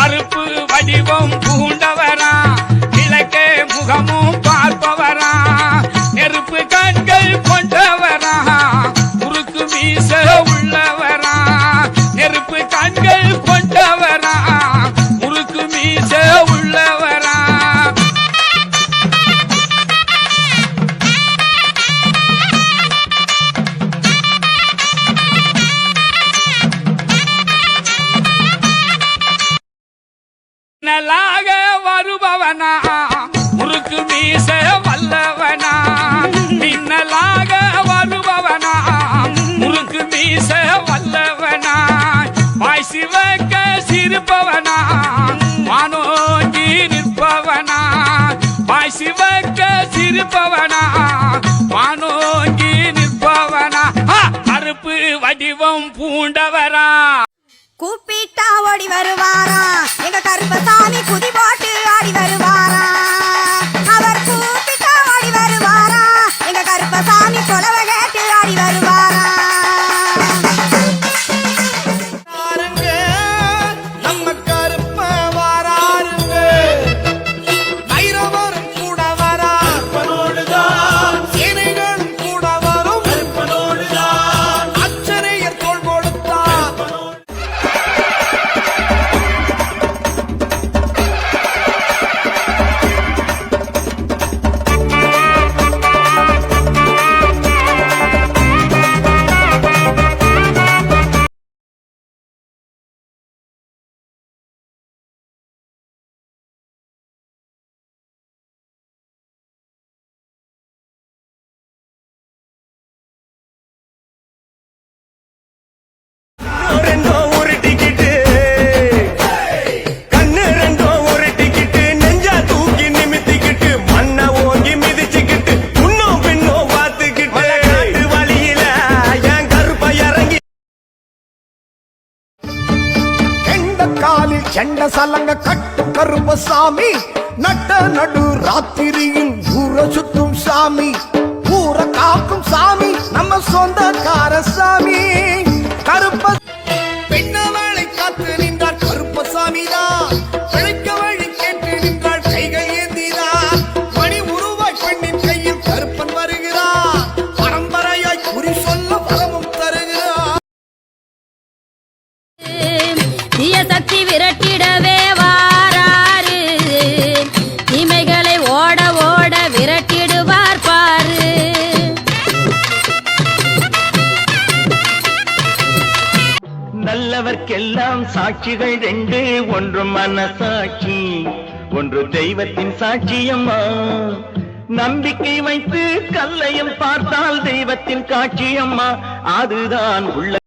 கருப்பு வடிவம் பூண்டவரா கிழக்கே முகமும் பார்ப்பவரா நெருப்பு கண்கள் கொண்டவரா குறுக்கு மீச உள்ளவரா நெருப்பு கண்கள் கொண்டவரா முறுக்கு மீச உள்ளவரா நலாக வருபவனா முறுக்கு மீச வல்லவனா மின்னலாக வருபவனா முறுக்கு மீச வல்லவனா வாய் சிவக்க சிரிப்பவனா வானோங்கி நிற்பவனா வாய் சிவக்க சிரிப்பவனா வானோங்கி நிற்பவனா கருப்பு வடிவம் பூண்டவரா கூப்பிட்டா ஓடி வருவாரா எங்க கருப்பசாமி குதி போட்டு ஆடி வருவாரா அவர் கூப்பிட்டா ஓடி வருவாரா எங்க கருப்பசாமி கொலவ கேட்டு ஆடி வருவாரா நம்ம கருப்ப வாராருங்க வைரவரும் கூட வரான் சேனைகளும் கூட வரும் அச்சனையர் தோள் கொடுத்தார் காலில் செண்ட சலங்க கட்டும் கருப்பசாமி நட்ட நடு ராத்திரியில் ஊர சுத்தும் சாமி ஊர காக்கும் சாமி நம்ம சொந்தக்கார சாமி கருப்ப பெண்ணவளை காத்து நின்றார் கருப்பசாமி தான் பிழைக்க வழி கேட்டு நின்றாள் கைகள் ஏந்தினார் மணி உருவாய் பெண்ணின் கையில் கருப்பன் வருகிறார் பரம்பரையாய் குறி சொல்ல வரமும் தருகிறார் தீய சக்தி விரட்டிடவே வாராரு தீமைகளை ஓட ஓட விரட்டிடுவார் பாரு நல்லவர்க்கெல்லாம் சாட்சிகள் ரெண்டு ஒன்று மனசாட்சி ஒன்று தெய்வத்தின் சாட்சியம்மா நம்பிக்கை வைத்து கல்லையும் பார்த்தால் தெய்வத்தின் காட்சியம்மா அதுதான் உள்ள